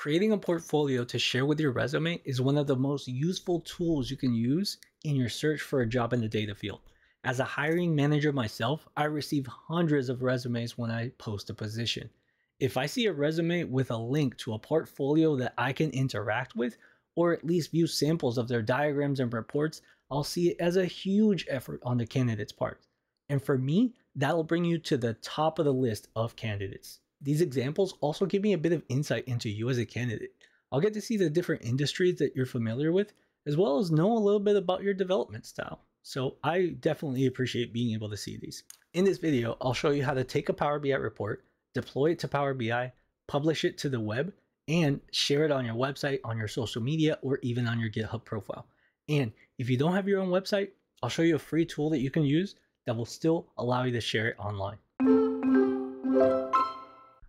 Creating a portfolio to share with your resume is one of the most useful tools you can use in your search for a job in the data field. As a hiring manager myself, I receive hundreds of resumes when I post a position. If I see a resume with a link to a portfolio that I can interact with, or at least view samples of their diagrams and reports, I'll see it as a huge effort on the candidate's part. And for me, that'll bring you to the top of the list of candidates. These examples also give me a bit of insight into you as a candidate. I'll get to see the different industries that you're familiar with, as well as know a little bit about your development style. So I definitely appreciate being able to see these. In this video, I'll show you how to take a Power BI report, deploy it to Power BI, publish it to the web, and share it on your website, on your social media, or even on your GitHub profile. And if you don't have your own website, I'll show you a free tool that you can use that will still allow you to share it online.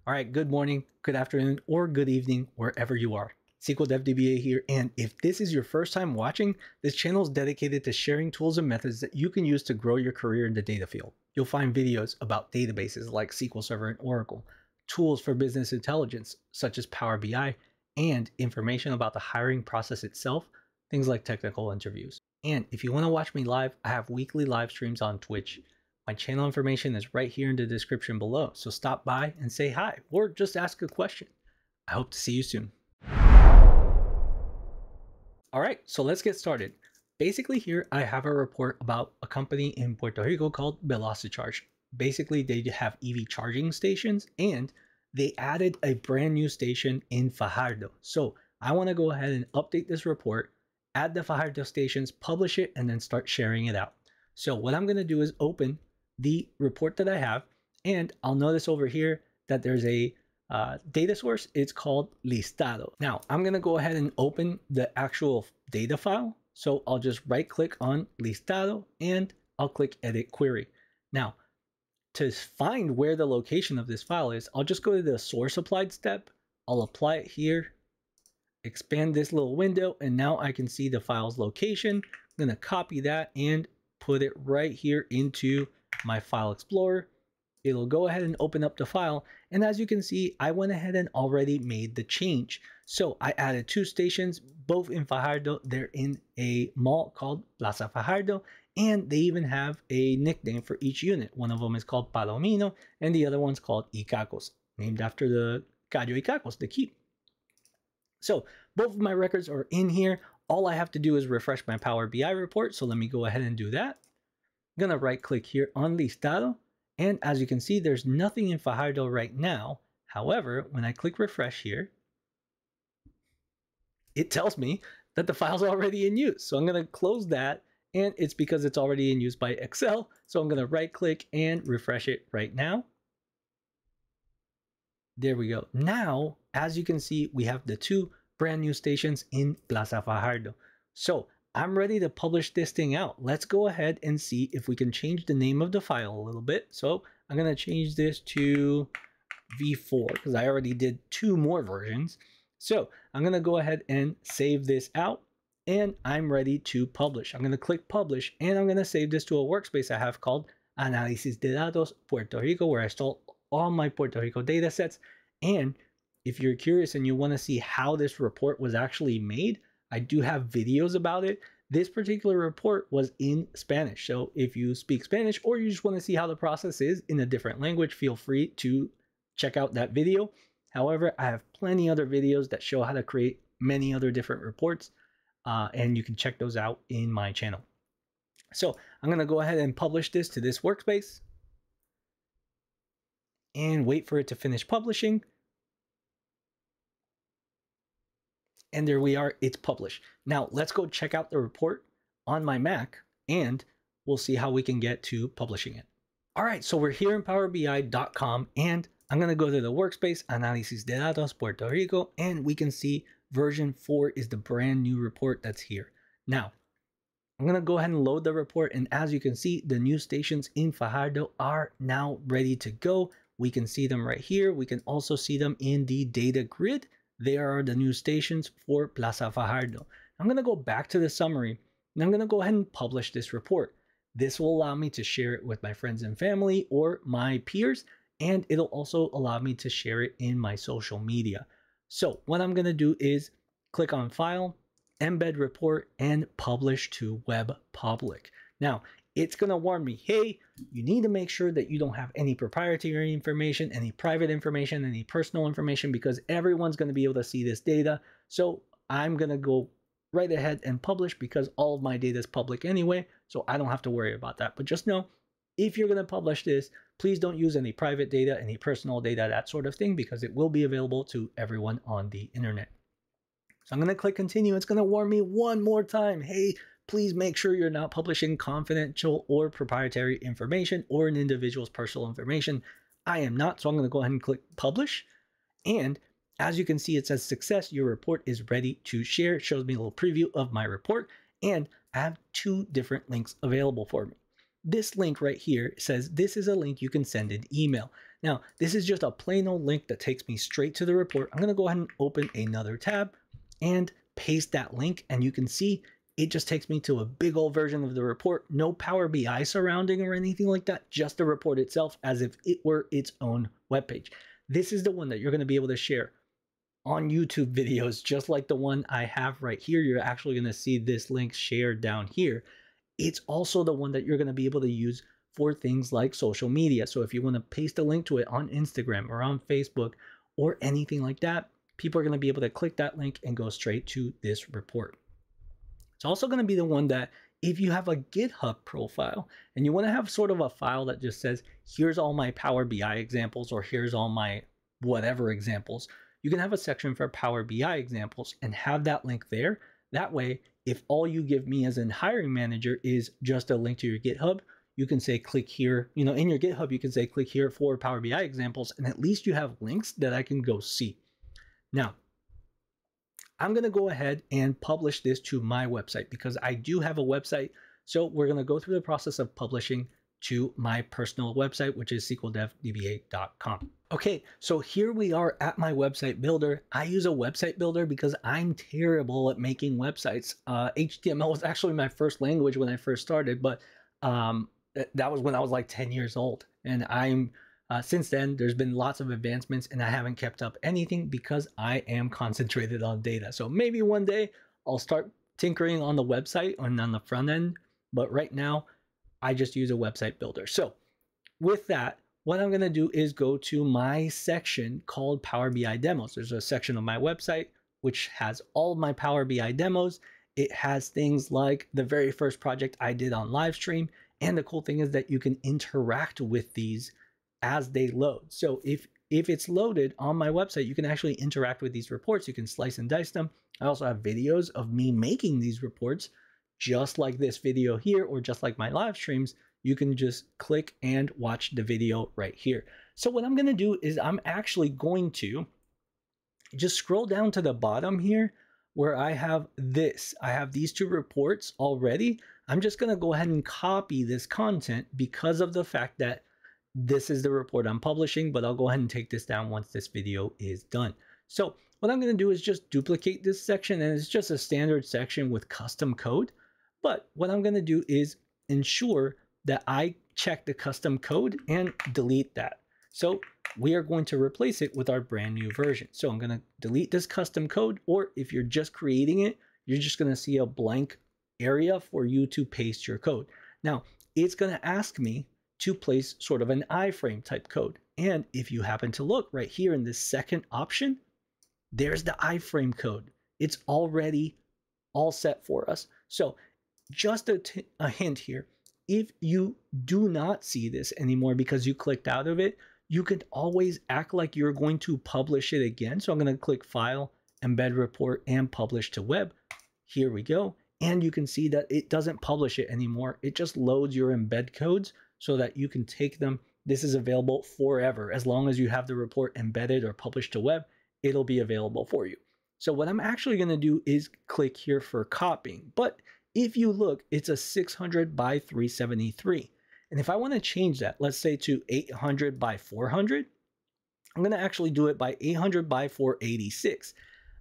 All right, good morning, good afternoon, or good evening, wherever you are. SQL Dev DBA here, and if this is your first time watching, this channel is dedicated to sharing tools and methods that you can use to grow your career in the data field. You'll find videos about databases like SQL Server and Oracle, tools for business intelligence such as Power BI, and information about the hiring process itself, things like technical interviews. And if you want to watch me live, I have weekly live streams on Twitch. My channel information is right here in the description below, so stop by and say hi, or just ask a question. I hope to see you soon. All right, so let's get started. Basically here, I have a report about a company in Puerto Rico called VelociCharge. Basically, they have EV charging stations, and they added a brand new station in Fajardo. So I want to go ahead and update this report, add the Fajardo stations, publish it, and then start sharing it out. So what I'm going to do is open the report that I have, and I'll notice over here that there's a data source. It's called listado. Now I'm going to go ahead and open the actual data file. So I'll just right click on listado and I'll click edit query. Now to find where the location of this file is, I'll just go to the source applied step. I'll apply it here, expand this little window, and now I can see the file's location. I'm going to copy that and put it right here into my file explorer. It'll go ahead and open up the file, and as you can see, I went ahead and already made the change. So I added two stations, both in Fajardo. They're in a mall called Plaza Fajardo, and they even have a nickname for each unit. One of them is called Palomino, and the other one's called Icacos, named after the Gallo Icacos, the keep. So both of my records are in here. All I have to do is refresh my Power BI report. So let me go ahead and do that. I'm gonna right click here on listado. And as you can see, there's nothing in Fajardo right now. However, when I click refresh here, it tells me that the file's already in use. So I'm gonna close that, and it's because it's already in use by Excel. So I'm gonna right click and refresh it right now. There we go. Now, as you can see, we have the two brand new stations in Plaza Fajardo. So I'm ready to publish this thing out. Let's go ahead and see if we can change the name of the file a little bit. So I'm going to change this to V4 because I already did two more versions. So I'm going to go ahead and save this out, and I'm ready to publish. I'm going to click publish, and I'm going to save this to a workspace I have called Análisis de Datos Puerto Rico, where I store all my Puerto Rico data sets. And if you're curious and you want to see how this report was actually made, I do have videos about it. This particular report was in Spanish. So if you speak Spanish or you just want to see how the process is in a different language, feel free to check out that video. However, I have plenty other videos that show how to create many other different reports, and you can check those out in my channel. So I'm going to go ahead and publish this to this workspace and wait for it to finish publishing. And there we are, it's published. Now let's go check out the report on my Mac, and we'll see how we can get to publishing it. All right, so we're here in powerbi.com, and I'm gonna go to the workspace, Análisis de Datos Puerto Rico, and we can see version 4 is the brand new report that's here. Now, I'm gonna go ahead and load the report, and as you can see, the new stations in Fajardo are now ready to go. We can see them right here. We can also see them in the data grid. There are the new stations for Plaza Fajardo. I'm going to go back to the summary, and I'm going to go ahead and publish this report. This will allow me to share it with my friends and family or my peers, and it'll also allow me to share it in my social media. So what I'm going to do is click on File, Embed Report, and Publish to Web Public. Now, it's going to warn me, hey, you need to make sure that you don't have any proprietary information, any private information, any personal information, because everyone's going to be able to see this data. So I'm going to go right ahead and publish because all of my data is public anyway, so I don't have to worry about that. But just know, if you're going to publish this, please don't use any private data, any personal data, that sort of thing, because it will be available to everyone on the internet. So I'm going to click continue. It's going to warn me one more time. Hey, please make sure you're not publishing confidential or proprietary information or an individual's personal information. I am not, so I'm going to go ahead and click publish. And as you can see, it says success. Your report is ready to share. It shows me a little preview of my report, and I have 2 different links available for me. This link right here says this is a link you can send an email. Now, this is just a plain old link that takes me straight to the report. I'm going to go ahead and open another tab and paste that link, and you can see it just takes me to a big old version of the report. No Power BI surrounding or anything like that, just the report itself as if it were its own webpage. This is the one that you're going to be able to share on YouTube videos, just like the one I have right here. You're actually going to see this link shared down here. It's also the one that you're going to be able to use for things like social media. So if you want to paste a link to it on Instagram or on Facebook or anything like that, people are going to be able to click that link and go straight to this report. It's also going to be the one that if you have a GitHub profile and you want to have sort of a file that just says, here's all my Power BI examples, or here's all my whatever examples, you can have a section for Power BI examples and have that link there. That way, if all you give me as a hiring manager is just a link to your GitHub, you can say click here, in your GitHub, you can say click here for Power BI examples, and at least you have links that I can go see. Now, I'm going to go ahead and publish this to my website because I do have a website. So we're going to go through the process of publishing to my personal website, which is sqldevdba.com. Okay, so here we are at my website builder. I use a website builder because I'm terrible at making websites. HTML was actually my first language when I first started, but that was when I was like 10 years old. And since then, there's been lots of advancements and I haven't kept up anything because I am concentrated on data. So maybe one day I'll start tinkering on the website and on the front end, but right now I just use a website builder. So with that, what I'm going to do is go to my section called Power BI Demos. There's a section of my website which has all my Power BI demos. It has things like the very first project I did on live stream. And the cool thing is that you can interact with these as they load. So if it's loaded on my website, you can actually interact with these reports. You can slice and dice them. I also have videos of me making these reports, just like this video here, or just like my live streams. You can just click and watch the video right here. So what I'm going to do is I'm actually going to just scroll down to the bottom here where I have this. I have these 2 reports already. I'm just going to go ahead and copy this content because of the fact that this is the report I'm publishing, but I'll go ahead and take this down once this video is done. So what I'm going to do is just duplicate this section, and it's just a standard section with custom code. But what I'm going to do is ensure that I check the custom code and delete that. So we are going to replace it with our brand new version. So I'm going to delete this custom code, or if you're just creating it, you're just going to see a blank area for you to paste your code. Now, it's going to ask me to place sort of an iframe type code. And if you happen to look right here in this second option, there's the iframe code. It's already all set for us. So just a hint here, if you do not see this anymore because you clicked out of it, you could always act like you're going to publish it again. So I'm going to click File, Embed Report, and Publish to Web. Here we go. And you can see that it doesn't publish it anymore. It just loads your embed codes so that you can take them. This is available forever. As long as you have the report embedded or published to web, it'll be available for you. So what I'm actually going to do is click here for copying. But if you look, it's a 600 by 373. And if I want to change that, let's say to 800 by 400, I'm going to actually do it by 800 by 486.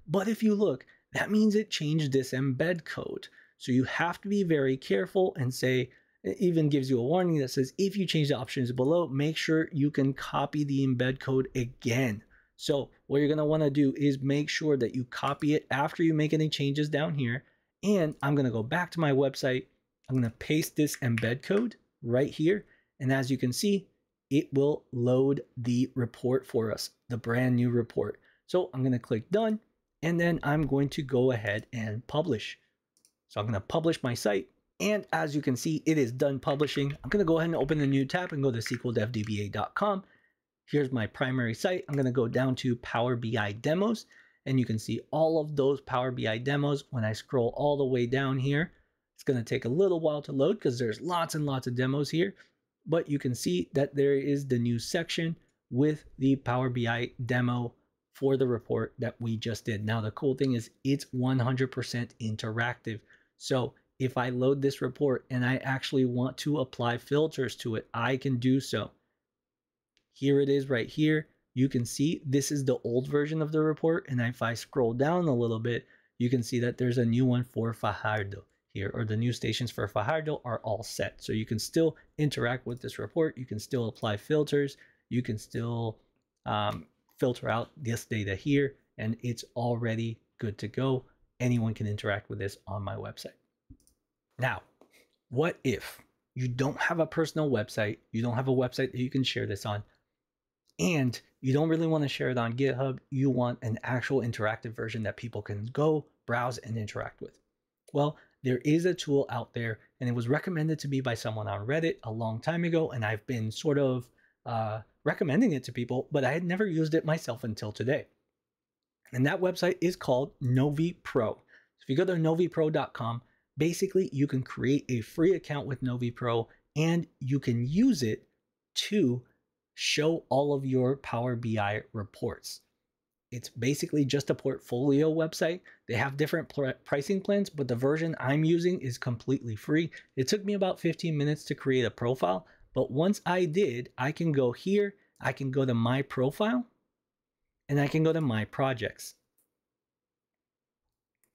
But if you look, that means it changed this embed code. So you have to be very careful and say, it even gives you a warning that says, if you change the options below, make sure you can copy the embed code again. So what you're going to want to do is make sure that you copy it after you make any changes down here. And I'm going to go back to my website. I'm going to paste this embed code right here. And as you can see, it will load the report for us, the brand new report. So I'm going to click done, and then I'm going to go ahead and publish. So I'm going to publish my site. And as you can see, it is done publishing. I'm going to go ahead and open a new tab and go to sqldevdba.com. Here's my primary site. I'm going to go down to Power BI demos, and you can see all of those Power BI demos. When I scroll all the way down here, it's going to take a little while to load because there's lots and lots of demos here, but you can see that there is the new section with the Power BI demo for the report that we just did. Now, the cool thing is it's 100% interactive. So if I load this report and I actually want to apply filters to it, I can do so. Here it is right here. You can see this is the old version of the report. And if I scroll down a little bit, you can see that there's a new one for Fajardo here, or the new stations for Fajardo are all set. So you can still interact with this report. You can still apply filters. You can still filter out this data here, and it's already good to go. Anyone can interact with this on my website. Now, what if you don't have a personal website? You don't have a website that you can share this on, and you don't really want to share it on GitHub. You want an actual interactive version that people can go browse and interact with. Well, there is a tool out there, and it was recommended to me by someone on Reddit a long time ago, and I've been sort of recommending it to people, but I had never used it myself until today. And that website is called NovyPro. If you go to NovyPro.com, basically you can create a free account with NovyPro, and you can use it to show all of your Power BI reports. It's basically just a portfolio website. They have different pricing plans, but the version I'm using is completely free. It took me about 15 minutes to create a profile, but once I did, I can go here, I can go to my profile, and I can go to my projects.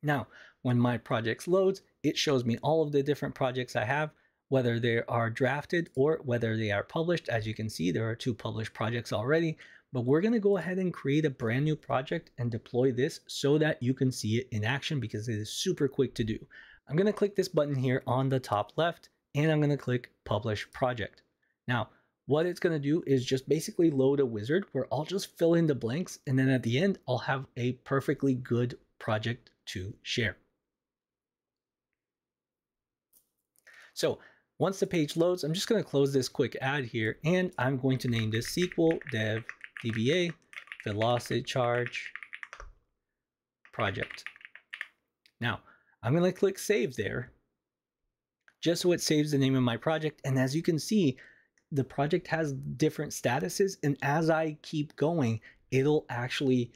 Now, when my projects loads, it shows me all of the different projects I have, whether they are drafted or whether they are published. As you can see, there are 2 published projects already, but we're going to go ahead and create a brand new project and deploy this so that you can see it in action, because it is super quick to do. I'm going to click this button here on the top left, and I'm going to click Publish Project. Now, what it's going to do is just basically load a wizard where I'll just fill in the blanks, and then at the end, I'll have a perfectly good project to share. So once the page loads, I'm just going to close this quick ad here, and I'm going to name this SQL Dev DBA Velocity Charge Project. Now, I'm going to click Save there, just so it saves the name of my project. And as you can see, the project has different statuses, and as I keep going, it'll actually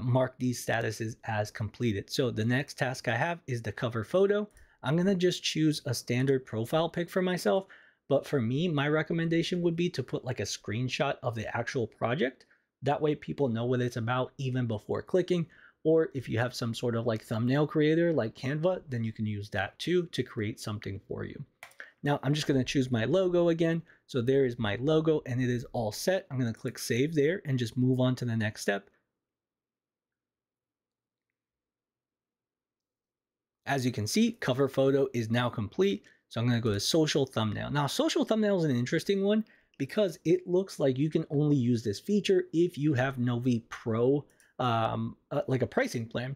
mark these statuses as completed. So the next task I have is the cover photo. I'm going to just choose a standard profile pic for myself, but for me, my recommendation would be to put like a screenshot of the actual project. That way people know what it's about even before clicking. Or if you have some sort of like thumbnail creator like Canva, then you can use that too to create something for you. Now I'm just going to choose my logo again. So there is my logo, and it is all set. I'm going to click Save there and just move on to the next step. As you can see, cover photo is now complete. So I'm going to go to social thumbnail. Now, social thumbnail is an interesting one because it looks like you can only use this feature if you have NovyPro, like a pricing plan.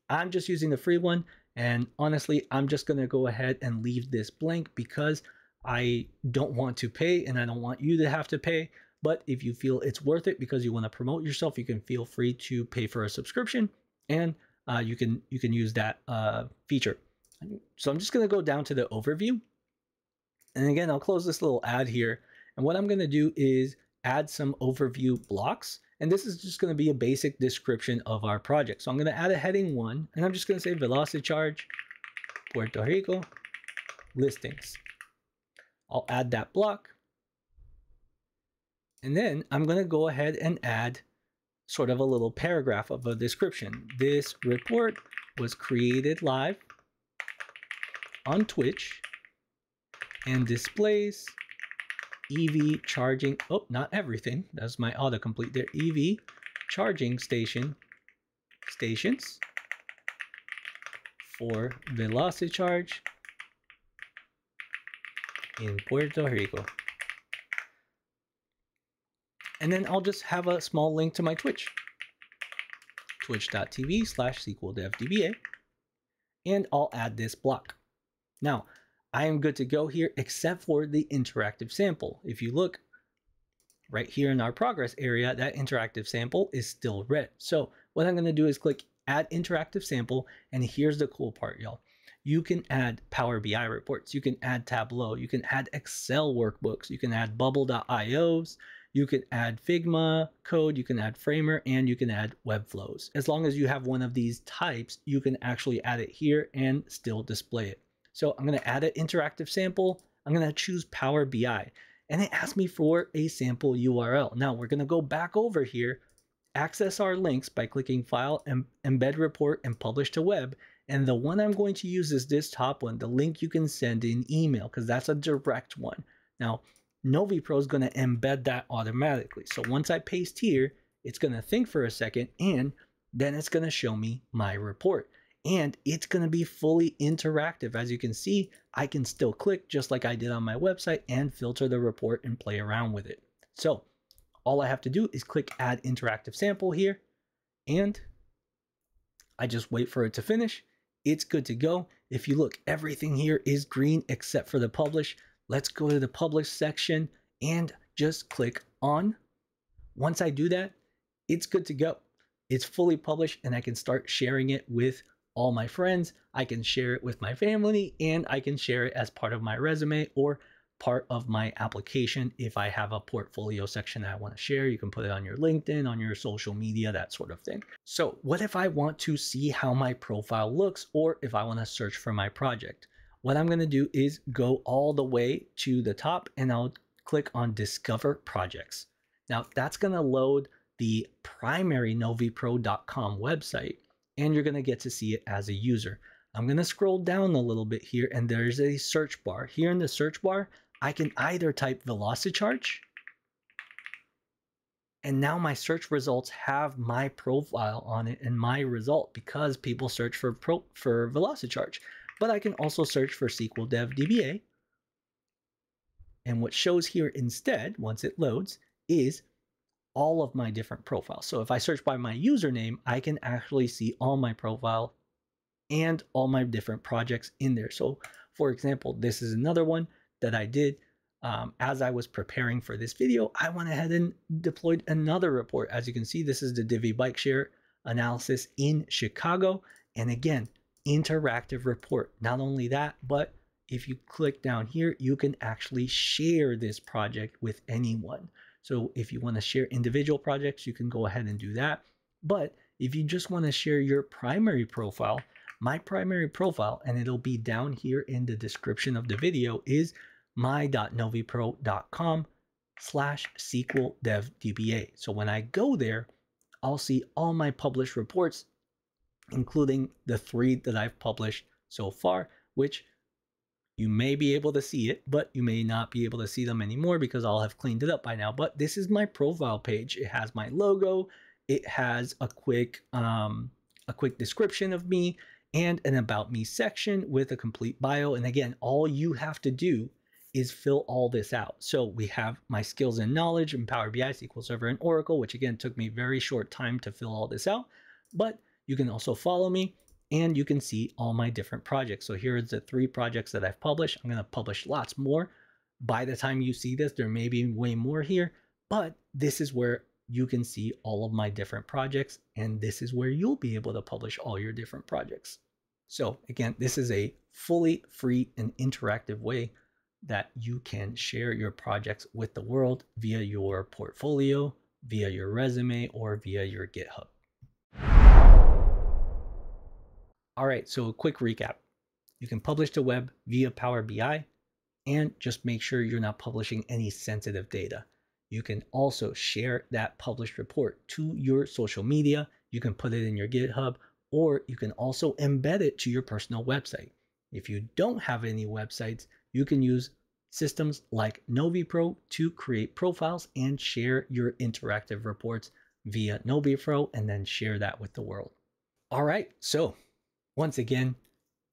I'm just using the free one. And honestly, I'm just going to go ahead and leave this blank because I don't want to pay, and I don't want you to have to pay. But if you feel it's worth it because you want to promote yourself, you can feel free to pay for a subscription, and you can use that feature. So I'm just going to go down to the overview. And again, I'll close this little ad here. And what I'm going to do is add some overview blocks. And this is just going to be a basic description of our project. So I'm going to add a heading 1, and I'm just going to say Velocity Charge, Puerto Rico, listings. I'll add that block. And then I'm going to go ahead and add sort of a little paragraph of a description. This report was created live on Twitch and displays EV charging. Oh, not everything. That's my autocomplete there. EV charging stations for VelociCharge in Puerto Rico. And then I'll just have a small link to my Twitch, twitch.tv/SQLDevDBA, and I'll add this block. Now, I am good to go here except for the interactive sample. If you look right here in our progress area, that interactive sample is still red. So what I'm going to do is click add interactive sample, and here's the cool part, y'all. You can add Power BI reports, you can add Tableau, you can add Excel workbooks, you can add bubble.ios, you can add Figma code, you can add Framer, and you can add Webflows. As long as you have one of these types, you can actually add it here and still display it. So I'm going to add an interactive sample. I'm going to choose Power BI, and it asks me for a sample URL. Now we're going to go back over here, access our links by clicking File, Embed Report, and Publish to Web. And the one I'm going to use is this top one, the link you can send in email, because that's a direct one. Now, NovyPro is going to embed that automatically. So once I paste here, it's going to think for a second, and then it's going to show me my report. And it's going to be fully interactive. As you can see, I can still click just like I did on my website and filter the report and play around with it. So all I have to do is click Add Interactive Sample here, and I just wait for it to finish. It's good to go. If you look, everything here is green except for the publish. Let's go to the publish section and just click on. Once I do that, it's good to go. It's fully published, and I can start sharing it with all my friends. I can share it with my family, and I can share it as part of my resume or part of my application. If I have a portfolio section that I want to share, you can put it on your LinkedIn, on your social media, that sort of thing. So what if I want to see how my profile looks, or if I want to search for my project? What I'm going to do is go all the way to the top, and I'll click on Discover Projects. Now that's going to load the primary NovyPro.com website, and you're going to get to see it as a user. I'm going to scroll down a little bit here, and there's a search bar. Here in the search bar, I can either type VelociCharge, and now my search results have my profile on it and my result, because people search for VelociCharge. But I can also search for SQL Dev DBA, and what shows here instead, once it loads, is all of my different profiles. So if I search by my username, I can actually see all my profile and all my different projects in there. So for example, this is another one that I did as I was preparing for this video. I went ahead and deployed another report. As you can see, this is the Divvy bike share analysis in Chicago. And again, interactive report. Not only that, but if you click down here, you can actually share this project with anyone. So if you want to share individual projects, you can go ahead and do that. But if you just want to share your primary profile, my primary profile, and it'll be down here in the description of the video, is my.novypro.com/SQLDevDBA. So when I go there, I'll see all my published reports, including the 3 that I've published so far, which you may be able to see it, but you may not be able to see them anymore because I'll have cleaned it up by now. But this is my profile page. It has my logo. It has a quick description of me and an about me section with a complete bio. And again, all you have to do is fill all this out. So we have my skills and knowledge in Power BI, SQL Server, and Oracle, which again took me very short time to fill all this out. But you can also follow me, and you can see all my different projects. So here are the 3 projects that I've published. I'm going to publish lots more. By the time you see this, there may be way more here, but this is where you can see all of my different projects, and this is where you'll be able to publish all your different projects. So again, this is a fully free and interactive way that you can share your projects with the world via your portfolio, via your resume, or via your GitHub. All right, so a quick recap. You can publish to web via Power BI, and just make sure you're not publishing any sensitive data. You can also share that published report to your social media. You can put it in your GitHub, or you can also embed it to your personal website. If you don't have any websites, you can use systems like NovyPro to create profiles and share your interactive reports via NovyPro and then share that with the world. All right, so once again,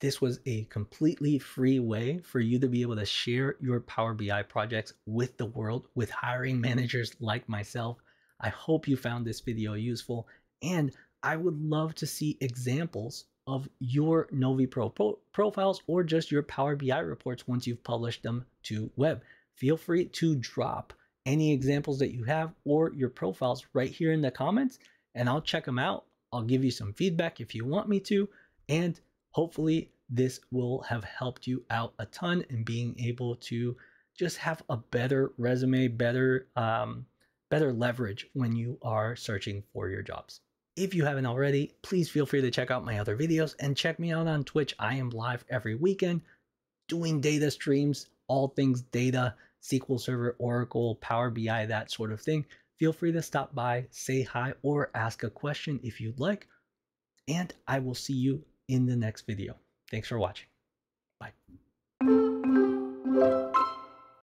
this was a completely free way for you to be able to share your Power BI projects with the world, with hiring managers like myself. I hope you found this video useful, and I would love to see examples of your NovyPro profiles or just your Power BI reports once you've published them to web. Feel free to drop any examples that you have or your profiles right here in the comments, and I'll check them out. I'll give you some feedback if you want me to, and hopefully this will have helped you out a ton in being able to just have a better resume, better leverage when you are searching for your jobs. If you haven't already, please feel free to check out my other videos and check me out on Twitch. I am live every weekend doing data streams, all things data, SQL Server, Oracle, Power BI, that sort of thing. Feel free to stop by, say hi, or ask a question if you'd like, and I will see you in the next video. Thanks for watching.